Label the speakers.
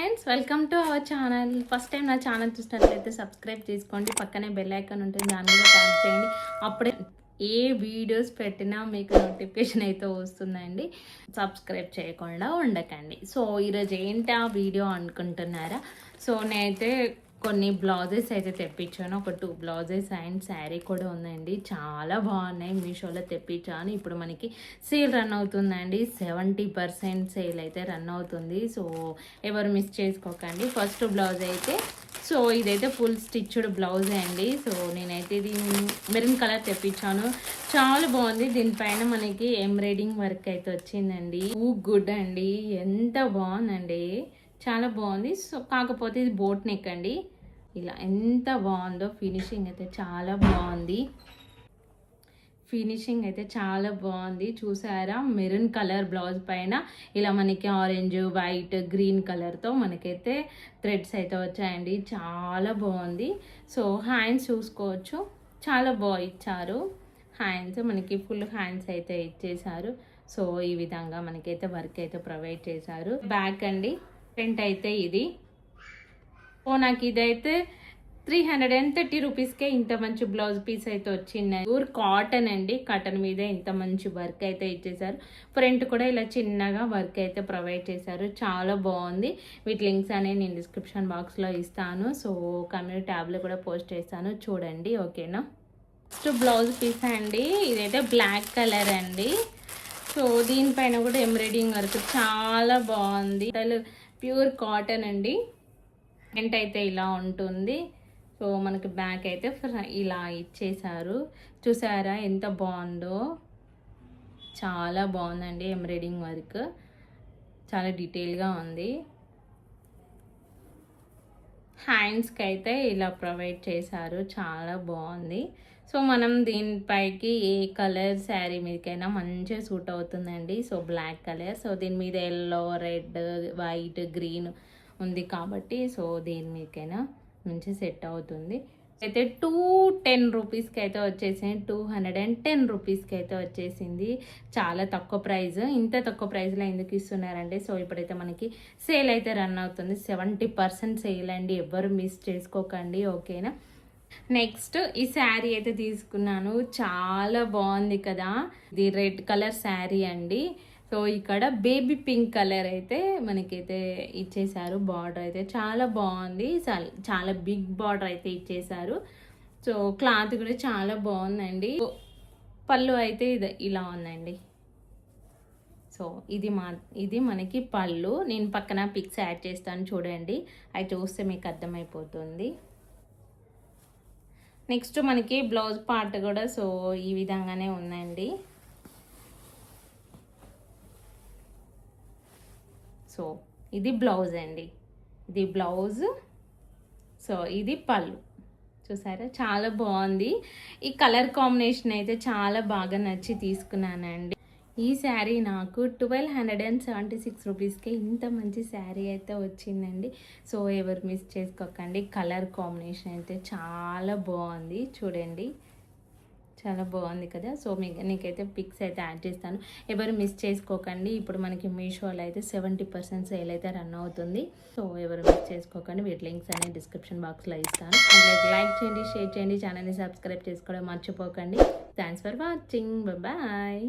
Speaker 1: Friends, welcome to our channel. First time నా channel చూసినట్లయితే subscribe చేసుకోండి. పక్కనే బెల్ ఐకాన్ ఉంటుంది, దాని మీద ట్యాప్ చేయండి. అప్పుడే ఏ వీడియోస్ పెట్టినా మీకు నోటిఫికేషన్ అయితే వస్తుందండి. సబ్స్క్రైబ్ చేయకుండా ఉండకండి. సో ఈరోజు ఏంటి ఆ వీడియో అనుకుంటున్నారా? సో నేనైతే కొన్ని బ్లౌజెస్ అయితే తెప్పించాను. ఒక 2 బ్లౌజెస్ అండ్ శారీ కూడా ఉందండి. చాలా బాగున్నాయి. మీషోలో తెప్పించాను. ఇప్పుడు మనకి సేల్ రన్ అవుతుందండి. 70% సేల్ అయితే రన్ అవుతుంది. సో ఎవరు మిస్ చేసుకోకండి. ఫస్ట్ బ్లౌజ్ అయితే సో ఇదైతే ఫుల్ స్టిచ్డ్ బ్లౌజే అండి. సో నేనైతే ఇది మెరూన్ కలర్ తెప్పించాను. చాలా బాగుంది. దీనిపైన మనకి ఎంబ్రాయిడింగ్ వర్క్ అయితే వచ్చిందండి. గుడ్ అండి, ఎంత బాగుందండి, చాలా బాగుంది. సో కాకపోతే ఇది బోట్ నెక్ అండి. ఇలా ఎంత బాగుందో, ఫినిషింగ్ అయితే చాలా బాగుంది. ఫినిషింగ్ అయితే చాలా బాగుంది. చూసారా, మెరూన్ కలర్ బ్లౌజ్ పైన ఇలా మనకి ఆరెంజ్, వైట్, గ్రీన్ కలర్తో మనకైతే థ్రెడ్స్ అయితే వచ్చాయండి. చాలా బాగుంది. సో హ్యాండ్స్ చూసుకోవచ్చు, చాలా బాగా ఇచ్చారు. హ్యాండ్స్ మనకి ఫుల్ హ్యాండ్స్ అయితే ఇచ్చేసారు. సో ఈ విధంగా మనకైతే వర్క్ అయితే ప్రొవైడ్ చేశారు. బ్యాక్ అండి, ఫ్రంట్ అయితే ఇది. ఓ నాకు ఇదైతే 330 రూపీస్కే ఇంత మంచి బ్లౌజ్ పీస్ అయితే వచ్చింది. ప్యూర్ కాటన్ అండి. కాటన్ మీద ఇంత మంచి వర్క్ అయితే ఇచ్చేసారు. ఫ్రంట్ కూడా ఇలా చిన్నగా వర్క్ అయితే ప్రొవైడ్ చేశారు. చాలా బాగుంది. వీటి లింక్స్ అనేవి నేను డిస్క్రిప్షన్ బాక్స్లో ఇస్తాను. సో కమ్యూనిటీ ట్యాబ్లో కూడా పోస్ట్ చేస్తాను, చూడండి. ఓకేనా? నెక్స్ట్ బ్లౌజ్ పీస్ అండి. ఇదైతే బ్లాక్ కలర్ అండి. సో దీనిపైన కూడా ఎంబ్రాయిడింగ్ వర్క్ చాలా బాగుంది. అసలు ప్యూర్ కాటన్ అండి. ఫ్రంట్ అయితే ఇలా ఉంటుంది. సో మనకి బ్యాక్ అయితే ఇలా ఇచ్చేసారు. చూసారా ఎంత బాగుందో, చాలా బాగుందండి. ఎంబ్రాయిడింగ్ వర్క్ చాలా డీటెయిల్గా ఉంది. హ్యాండ్స్కి అయితే ఇలా ప్రొవైడ్ చేశారు, చాలా బాగుంది. సో మనం దీనిపైకి ఏ కలర్ శారీ మీదకైనా మంచిగా సూట్ అవుతుందండి. సో బ్లాక్ కలర్, సో దీని మీద ఎల్లో, రెడ్, వైట్, గ్రీన్ ఉంది కాబట్టి సో దేని మీదకైనా మంచి సెట్ అవుతుంది. అయితే 210 రూపీస్కి అయితే వచ్చేసింది. 210 రూపీస్కి అయితే వచ్చేసింది. చాలా తక్కువ ప్రైస్. ఇంత తక్కువ ప్రైస్లో ఎందుకు ఇస్తున్నారంటే, సో ఇప్పుడైతే మనకి సేల్ అయితే రన్ అవుతుంది. 70% సేల్ అండి. ఎవ్వరు మిస్ చేసుకోకండి. ఓకేనా? నెక్స్ట్ ఈ శారీ అయితే తీసుకున్నాను. చాలా బాగుంది కదా. ఇది రెడ్ కలర్ శారీ అండి. సో ఇక్కడ బేబీ పింక్ కలర్ అయితే మనకైతే ఇచ్చేసారు. బార్డర్ అయితే చాలా బాగుంది. చాలా బిగ్ బార్డర్ అయితే ఇచ్చేసారు. సో క్లాత్ కూడా చాలా బాగుందండి. పళ్ళు అయితే ఇలా ఉందండి. సో ఇది మనకి పళ్ళు. నేను పక్కన పిక్స్ యాడ్ చేస్తాను, చూడండి. అవి చూస్తే మీకు అర్థమైపోతుంది. నెక్స్ట్ మనకి బ్లౌజ్ పార్ట్ కూడా సో ఈ విధంగానే ఉందండి. సో ఇది బ్లౌజ్ అండి. ఇది బ్లౌజ్. సో ఇది పళ్ళు. చూసారా, చాలా బాగుంది. ఈ కలర్ కాంబినేషన్ అయితే చాలా బాగా నచ్చి తీసుకున్నానండి. ఈ శారీ నాకు 1276 రూపీస్కే ఇంత మంచి శారీ అయితే వచ్చిందండి. సో ఎవరు మిస్ చేసుకోకండి. కలర్ కాంబినేషన్ అయితే చాలా బాగుంది, చూడండి. చాలా బాగుంది కదా. సో నీకైతే పిక్స్ అయితే యాడ్ చేస్తాను, ఎవరు మిస్ చేసుకోకండి. ఇప్పుడు మనకి మీషోలో అయితే 70% సేల్ అయితే రన్ అవుతుంది. సో ఎవరు మిస్ చేసుకోకండి. వీటి లింక్స్ అనేవి డిస్క్రిప్షన్ బాక్స్లో ఇస్తాను. లైక్ చేయండి, షేర్ చేయండి, ఛానల్ని సబ్స్క్రైబ్ చేసుకోవడం మర్చిపోకండి. Thanks for watching. బాయ్.